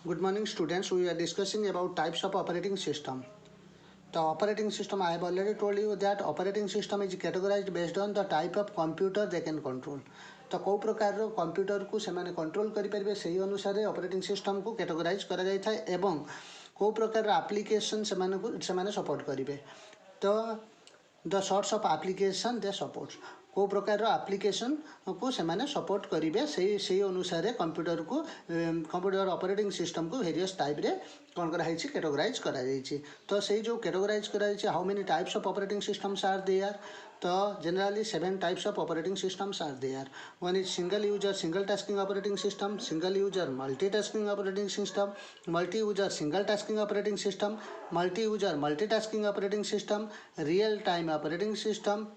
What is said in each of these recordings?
Good morning, students. We are discussing about types of operating system. The operating system, I have already told you that operating system is categorized based on the type of computer they can control. तो कौ प्रकार computer को से control करेंगे से अनुसार operating system को categorise करा जाय था एवं कौ प्रकार एप्लिकेशन से सपोर्ट करेंगे तो the sorts of application they support कौ प्रकार एप्लिकेशन को से सपोर्ट करेंगे से अनुसार कंप्यूटर को कंप्यूटर ऑपरेटिंग सिस्टम को वेरियस टाइप रे कौन कराई कैटेगराइज करा तो से जो कैटेगराइज कराई how many types of operating systems are there तो generally 7 types of operating systems are there one is single user single tasking operating system single user multitasking operating system multi user single tasking operating system multi user multitasking operating system real time operating system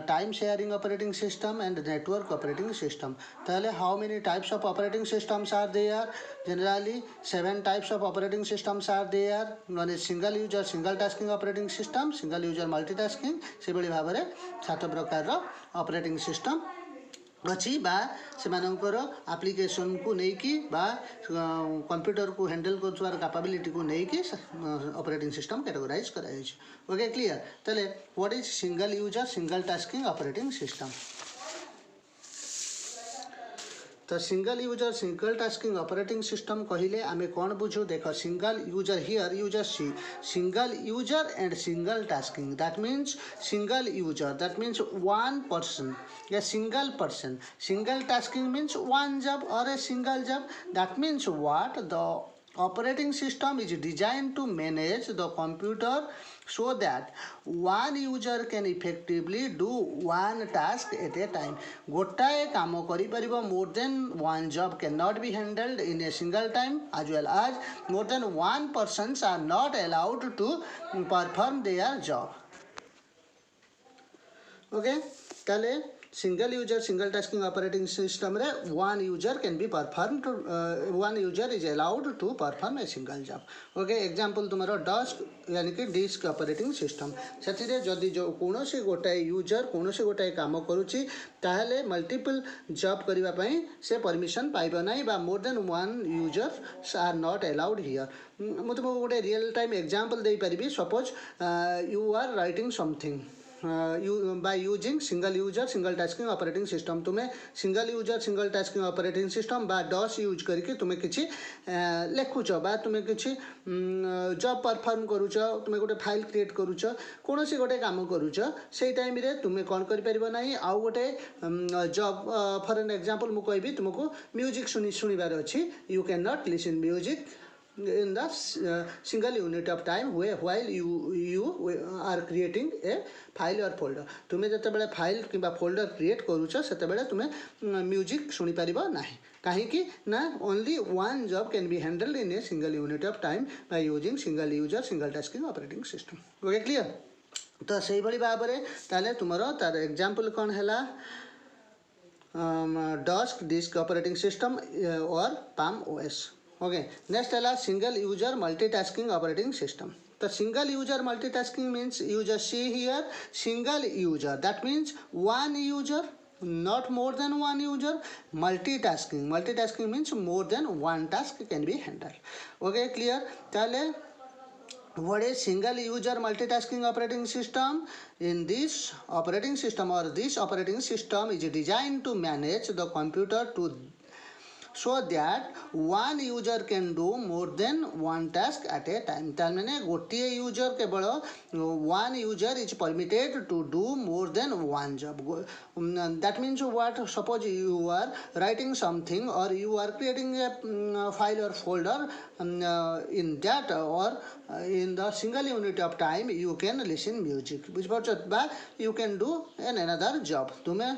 time sharing operating system and network operating system. Tale how many types of operating systems are there? Generally 7 types of operating systems are there. One is single user single tasking operating system, single user multitasking से भली भाव में 7 प्रकार operating system अच्छी बा सेमानकर application को लेकिन बा कंप्यूटर को हैंडल कर कैपेबिलिटी को लेकिन ऑपरेटिंग सिस्टम कैटेगराइज कराई ओके क्लियर तले what is single user single tasking operating system तो single user single tasking operating system कहले आमे कौन बुझू देख single user here user see single user and single tasking that means single user that means one person या single person single tasking means one job or a single job that means what the operating system is designed to manage the computer so that one user can effectively do one task at a time गोटाए काम करि परिबो more than one job cannot be handled in a single time as well as more than one persons are not allowed to perform their job okay tale single user single tasking operating system रे one user can be performed one user is allowed to perform a single job okay example तुम्हारा disc यानी कि disc operating system से जदि जो कौन से गोटाए user कौन से गोटाए काम करुच्ची ताहले मल्टीपल जॉब करिबा पई से परमिशन पाइबो नाही बा more than one user are not allowed here मु तुमको गोटे रियल टाइम एग्जांपल दे परिबी suppose you are writing something by using single user single tasking operating system तुम्हें single user single tasking operating system बा DOS यूज करके तुम्हें किसी लेखुच बा तुम्हें किसी जॉब परफॉर्म करुच तुम्हें गोटे फाइल क्रिएट करुच कौन सी गोटे काम करुच से टाइम रे तुम्हें कौन कर परिबो नाही आउ गोटे जॉब फॉर एन एग्जांपल मु कहबी तुमको म्यूजिक सुनिबार अछि you can not listen music in the single unit of time while you are creating a file or folder तुम्हें जते बेले फाइल किबा फोल्डर क्रिएट करूछ सेते बेले तुम्हें म्यूजिक सुनी परिबो नाही काहे कि ना only one job can be handled in a single unit of time by using single user single tasking operating system okay clear तो सेही भली भाबरे ताले तुमरो तार एग्जांपल कोन हैला डस्क डिस्क ऑपरेटिंग सिस्टम और पाम ओएस okay next है single user multitasking operating system the single user multitasking means you just see here single user that means one user not more than one user multitasking means more than one task can be handled okay clear tale what is single user multitasking operating system in this operating system or this operating system is designed to manage the computer to so that one user can do more than one task at a time तार माने गोटिए user केवल one user is permitted to do more than one job that means what suppose you are writing something or you are creating a file or folder in that or in the single unit of time you can listen music बुझ पाछ बा you can do another job तुम्हें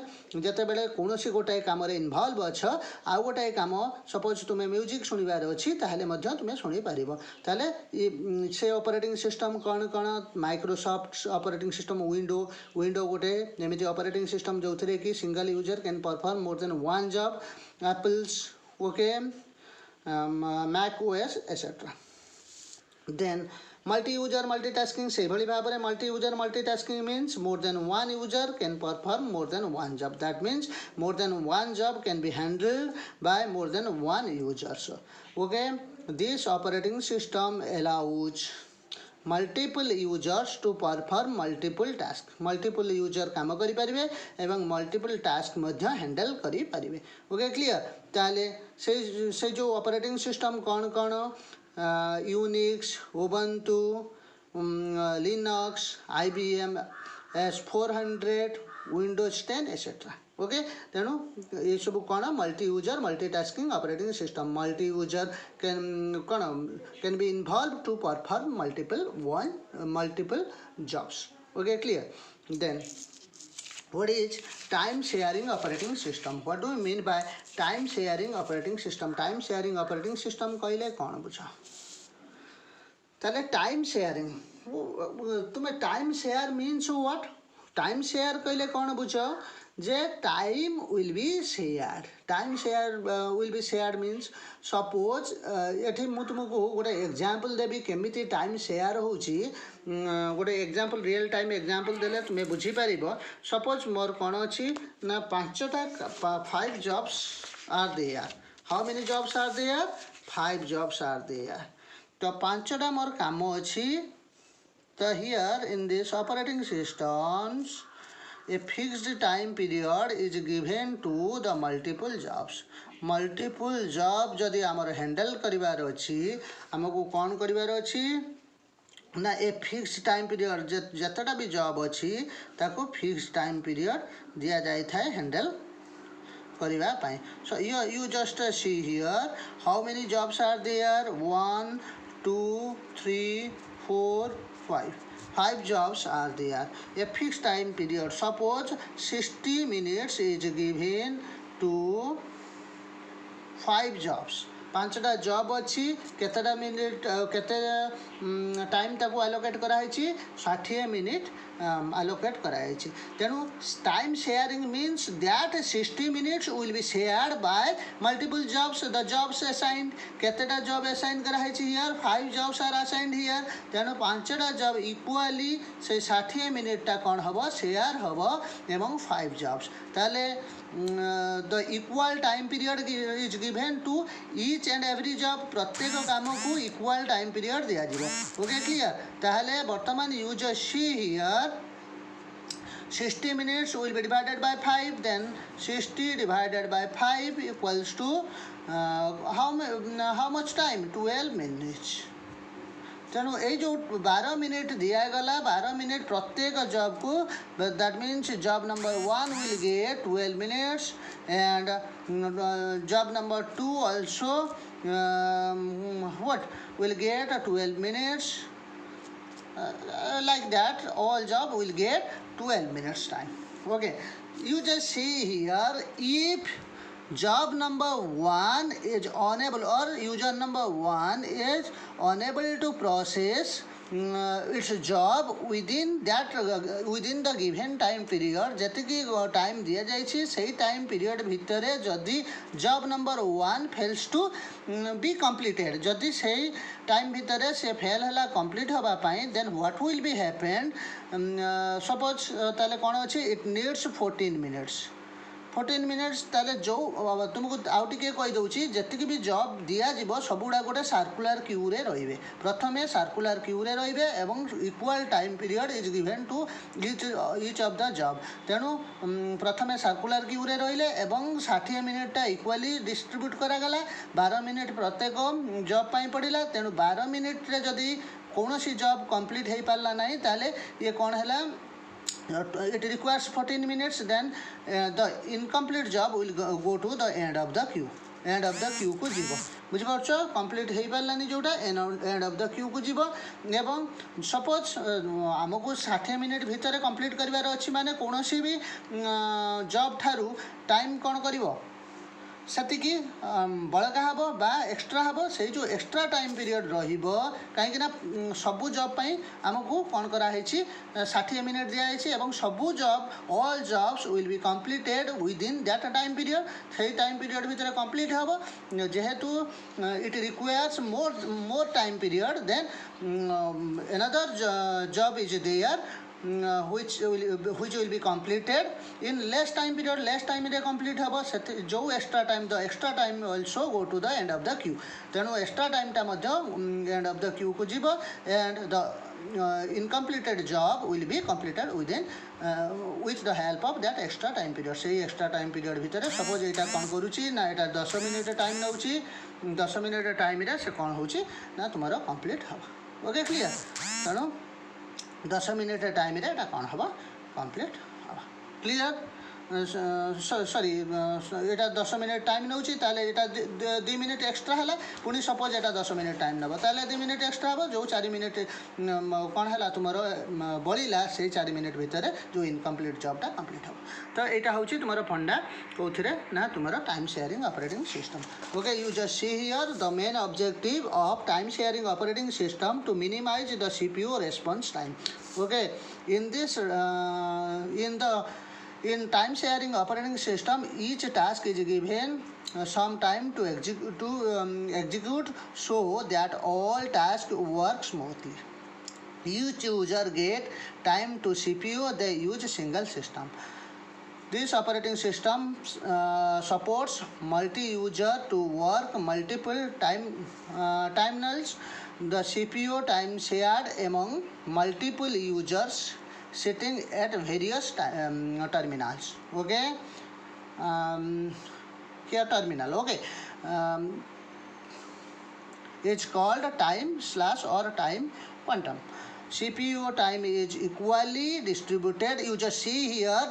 जते बेले कोनोसी गोटाए काम रे involve अछ आ गोटाए काम सपोज तुम्हें म्यूजिक सुनिबार अछि ताहले मध्य तुम्हें सुनी पारिबो ताहले से ऑपरेटिंग सिस्टम कोन कोन माइक्रोसॉफ्ट ऑपरेटिंग सिस्टम विंडो गोटे जेमिति ऑपरेटिंग सिस्टम जोथरे कि single user can perform more than one job Apple's okay Mac OS etcetera Then multi-user multitasking से भली भाव में multi-user multitasking means more than one user can perform more than one job. That means more than one job can be handled by more than one user. So, okay, this operating system allows multiple users to perform multiple tasks. Multiple user काम करि परिबे एवं multiple task मध्य handle करि परिबे. Okay, clear? ताले से जो operating system कौन कौन Unix Ubuntu Linux IBM S400 Windows 10 etcetera. Okay तेणु ये सब कौन multi user multitasking operating system. Multi user can be involve to perform multiple jobs. Okay clear. Then what is time sharing operating system? What do we mean by time sharing operating system? Time sharing operating system कहले कौन बुझा ताले time sharing तुम्हें time share means what. Time share कहले कौन बुझ जे time will be share. Time share will be share means suppose ये मुझे तुमको गोटे एग्जांपल देवी केमिति टाइम शेयर होची. गोटे एग्जांपल रियल टाइम एग्जांपल देले तुम्हें बुझी पारिबो. सपोज मोर कौन अच्छी ना 5 jobs are there. How many jobs are there? 5 jobs are there. तो 5टा मोर काम अच्छी. तो here in this operating systems a fixed time period is given to the multiple jobs. multiple job जदि आमर हैंडल करिवार अछि हमको कौन करिवार अछि ना ए फिक्स टाइम पीरियड जतटा भी जॉब अछि ताको फिक्स टाइम पीरियड दिया जाय थाए हैंडल करिवा पाए. सो you just see here how many jobs are there. 1 2 3 4 5. 5 jobs are there. A fixed time period. Suppose 60 minutes is given to 5 jobs. 5टा जॉब अच्छी केतेटा मिनिट केते टाइम ताको एलोकेट कराई 60 मिनिट एलोकेट कराई. तेणु time sharing means that 60 minutes will be shared by multiple jobs. The jobs assigned केतेटा job assign कराई here 5 jobs are assigned here. तेणु 5टा जॉब इक्वाली से 60 मिनिटा कौन हम शेयर हम एवं 5 जॉब्स. ताले the equal time period is given to each and every job. प्रत्येक काम को इक्वल टाइम पीरियड दिया जीवो. Okay clear. ताहले वर्तमान use see here 60 minutes will be divided by 5. Then 60 divided by 5 equals to how much time? 12 minutes. तेणु ये जो 12 मिनट दिया गला 12 मिनट प्रत्येक जॉब को that means job number 1 will get 12 minutes and job number 2 also what will get 12 minutes. Like that all job will get 12 minutes time. Okay, you just see here if job number 1 is unable or user number 1 is unable to process its job within the given time period. जतिकी time दिया जाइए सही time period भितर जदि job number 1 fails to be completed जदि सही time भितर से फेल है कंप्लीट होगा then what will be happened. Suppose ताले कौन अच्छी इट नीड्स 14 मिनट्स. 14 मिनट्स ताले जो तुमको आउ टिके कहि दउची जतिक भी जॉब दिया जीवो सबुडा गोटे सर्कुलर क्यू रे रहिबे. प्रथमे सर्कुलर क्यू रे रहिबे एवं equal time period is given to each of the job. तेणु प्रथमे सर्कुलर क्यू रे रहिले एवं 60 मिनिटा इक्वाली डिस्ट्रीब्यूट करा गला. 12 मिनिट प्रत्येक जॉब पाई पड़िला. तेणु 12 मिनिट रे जदि कौनसी जॉब कंप्लीट हो पारला नहीं ताले ये कौन है it requires 14 minutes. Then the incomplete job will go to the end of the queue. End of the Q को जीव बुझिपारछ कंप्लीट हो पारानी जोटा एंड ऑफ द क्यू को जीव एवं सपोज आमको 60 मिनिट भितर कंप्लीट करार अच्छी माने कौन भी जॉब ठारू टाइम कौन कर ସେତିକି ବଳକା ହେବ ବା ଏକ୍ସଟ୍ରା ହେବ ସେଇ ଯେଉଁ ଏକ୍ସଟ୍ରା ଟାଇମ୍ ପିରିୟଡ଼ ରହିବ କାହିଁକିନା ସବୁ ଜବ୍ ପାଇଁ ଆମକୁ କ'ଣ କରାହେଇଛି 60 ମିନିଟ୍ ଦିଆହେଇଛି ଏବଂ ସବୁ job all jobs will be completed within that time period ସେଇ ଟାଇମ୍ ପିରିୟଡ଼ ଭିତରେ କମ୍ପ୍ଲିଟ୍ ହେବ ଯେହେତୁ it requires more time period then another job is there which will be completed in less time period less time रे complete हबो जो extra time the extra time also go to the end of the queue तेणु extra time टा मध्य end of the queue को जीवो and the incompleted job will be completed within with the help of that extra time period से extra time period भितर suppose एटा कौन करूची ना एटा 10 minute time नउची 10 minute time रे से कौन होची ना तुम्हारा कंप्लीट हबो ओके क्लियर तेणु 10 मिनिट टाइम रे एटा कौन हबो कंप्लीट हबो क्लियर सॉरी एटा 10 मिनिट टाइम नउची ताले एटा 2 मिनिट एक्स्ट्रा हला पुनी सपोज एटा 10 मिनिट टाइम नबो ताले 2 मिनिट एक्स्ट्रा हबो जो 4 मिनिट कौन हला तुमरो बळीला से 4 मिनिट भितर जो इनकम्प्लीट जॉब टा कंप्लीट हबो तो एटा होची तुमरो फंडा कोथिरे ना तुमरो time sharing operating system okay you just see here the main objective of time sharing operating system to minimize the CPU response time okay in this in time sharing operating system each task is given some time to execute so that all tasks work smoothly each user get time to cpu they use single system this operating system supports multi-user to work multiple terminals the cpu time shared among multiple users sitting at various terminals okay here terminal okay it's called time slash or time quantum cpu time is equally distributed you just see here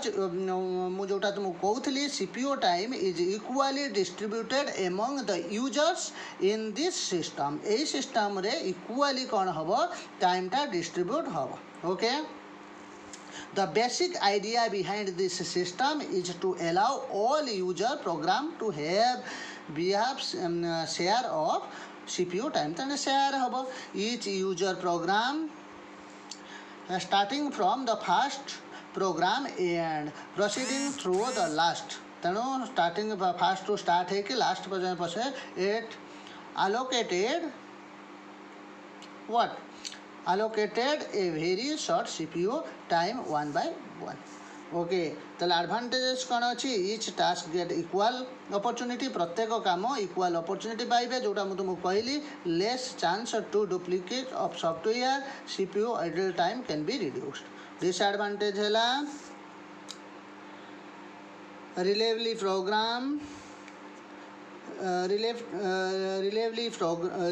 mu jota tumu kohthili cpu time is equally distributed among the users in this system ei system re equally kon hobo time ta distribute hobo okay the basic idea behind this system is to allow all user program to have share of CPU time then share habo each user program starting from the first program and proceeding through the last ତେଣୁ starting first to start है कि last पर्यंत पसे it allocated what allocated a very short CPU time 1 by 1 okay ताले advantages कौन अच्छी each task get equal opportunity प्रत्येक काम इक्वाल अपॉर्चुनिटी पाइबे जोटा मुझे तुमको कहली less chance to duplicate of software CPU idle time can be reduced disadvantage है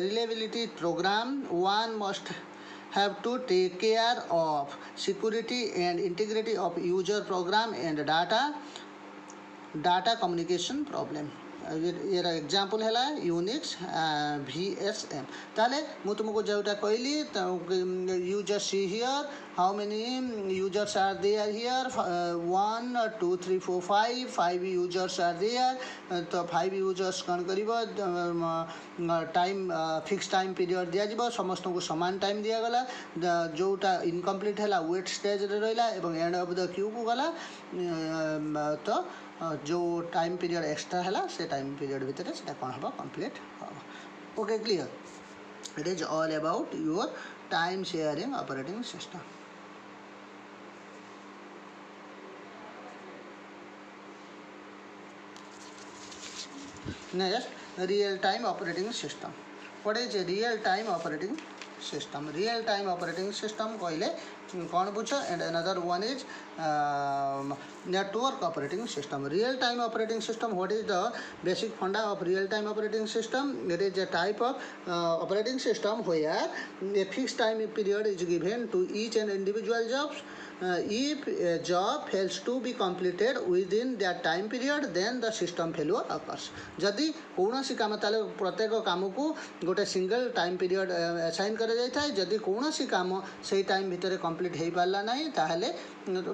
reliability program one must have to take care of security and integrity of user program and data communication problem यार example है Unix VSM ताले मु तुमको जोटा कहली you just see here how many users are there here 1 2 3 4 5 users are there तो 5 users कौन कर टाइम फिक्स टाइम पीरियड दिया जीवो समस्त को समान टाइम दिया गला जोटा इनकम्प्लीट है वेट स्टेज रे रहिला एवं एंड ऑफ द क्यू को गला तो जो टाइम पीरियड एक्स्ट्रा है से टाइम पीरियड भितर से कौन हम कंप्लीट हम okay clear it is all about your time sharing operating system next real time operating system what is real time operating system real time operating system कहले कौन बुझ and another one is network operating system real time operating system what is the basic funda of real time operating system it is a type of operating system where a fixed time period is given to each and individual jobs if a job fails to be completed within that time period then the system failure occurs जदि कौनसी काम ताले प्रत्येक काम को गोटे single time period assign करा जाय थाय जदि कौनसी काम सही टाइम भितर कंप्लीट हो पारा ना ताहले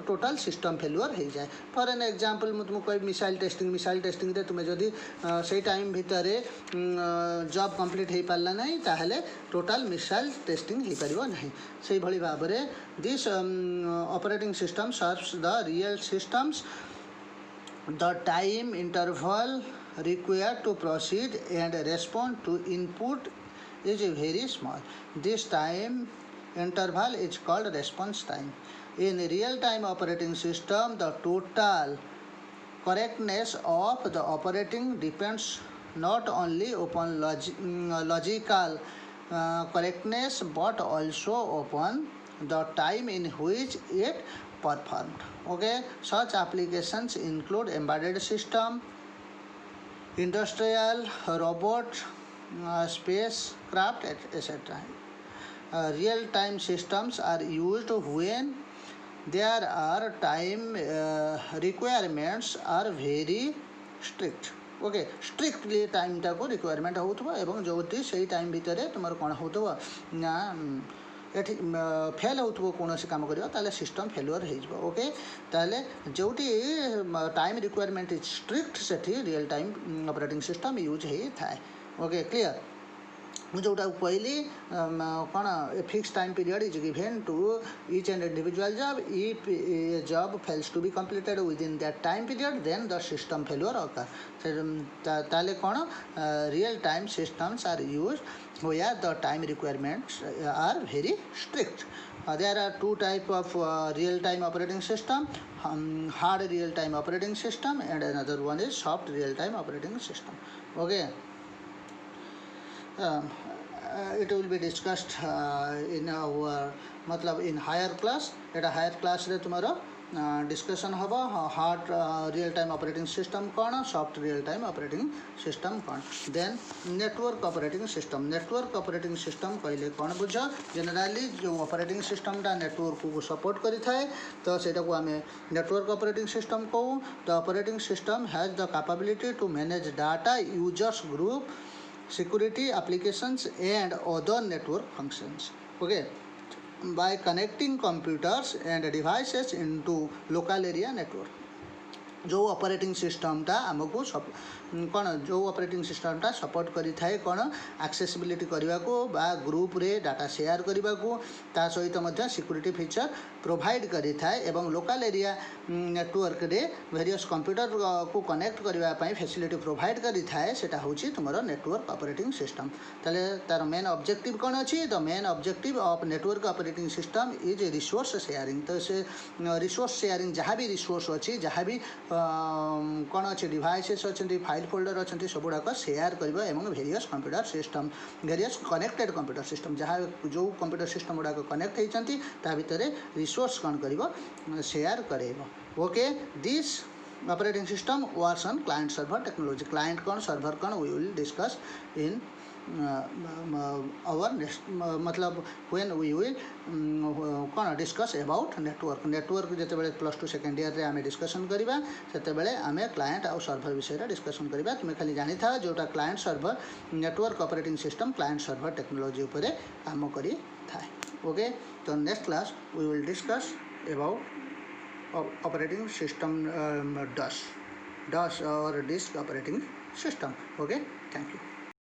टोटल सिस्टम फेल्युअर हो जाए। फॉर एन एग्जांपल मुझे कह मिसाइल टेस्टिंग रे तुम्हें जदि से टाइम भितर जॉब कंप्लीट हो पारा ना ताहले टोटल मिसाइल टेस्टिंग हो पार ना। से भली भाव में this operating system serves the real systems. The time interval required to proceed and respond to input is very small. This time interval is called response time. In real-time operating system, the total correctness of the operating depends not only upon logical correctness but also upon the time in which it performed. Okay, such applications include embedded system, industrial robot, spacecraft, etc. Real-time systems are used when there are time requirements are very strict. Okay strictly टाइमटा को requirement होथबो एवं जोटी से time भितर तुमर कौन होथबो ना एठी fail होथबो कोनोसी काम करियो ताले सिस्टम फेल्युअर हो जबो। ओके ताले जोटी टाइम रिक्वायरमेंट इज स्ट्रिक्ट सेठी real time operating system use हे थाए। ओके क्लियर जोटा कहली कौन a fix time period is given to each and individual job. If a job fails to be completed within that time period then the system failure occur. ताले कौन real time systems are use where the time requirements are very strict. There are two type of real time operating system, hard real time operating system and another one is soft real time operating system. Okay. It will be discussed in our मतलब in higher class. Etah higher class रे तुम्हारा discussion हम hard real time operating system कौन soft real time operating system कौन। Then network operating system कहले कौन बुझ generally जो ऑपरेटिंग सिस्टमटा नेटवर्क को सपोर्ट करि थाए तो सेटा को आमे नेटवर्क ऑपरेटिंग सिस्टम कहू। The operating system has the capability to manage data users group security applications and other network functions. Okay, by connecting computers and devices into local area network. जो operating सिस्टमटा आमको कौन जो operating सिस्टमटा support करि थाए कौन accessibility करने को बा ग्रुप रे डाटा शेयर करने को ता सहित मध्य सिक्योरिटी फीचर प्रोवाइड करि थाए एवं लोकल एरिया नेटवर्क रे वेरियस कंप्यूटर को कनेक्ट करबा पई फैसिलिटी प्रोवाइड करि थाए सेटा होची तुमरो नेटवर्क ऑपरेटिंग सिस्टम। ताले तार मेन ऑब्जेक्टिव कौन अछि the main objective of network operating system is resource sharing. तो से रिसोर्स शेयरिंग जहाँ भी रिसोर्स अच्छी जहाँ भी कौन अच्छे डिवाइसेस अच्छा फाइल फोल्डर अच्छा सबुड़ाक शेयर करवा एवं various computer system various connected computer system जहाँ जो कंप्यूटर सिस्टम गुड़ाक कनेक्ट होती भितर रिसोर्स कौन कर शेयर करेब। Okay this operating system works on client server technology. Client कौन सर्वर कौन we will discuss in our next मतलब when we will कौन डिस्कस अबाउट नेटवर्क जिते बड़े +2 सेकेंड ईयर रे आमे डिस्कशन करिबा सेते बेले आमे क्लाइंट और सर्वर विषय रे डिस्कशन करिबा। तुमे खाली जानि था जोटा client server network operating system client server technology ऊपर काम करी था। ओके तो next class we will discuss about operating system DOS और disk operating system. Okay thank you.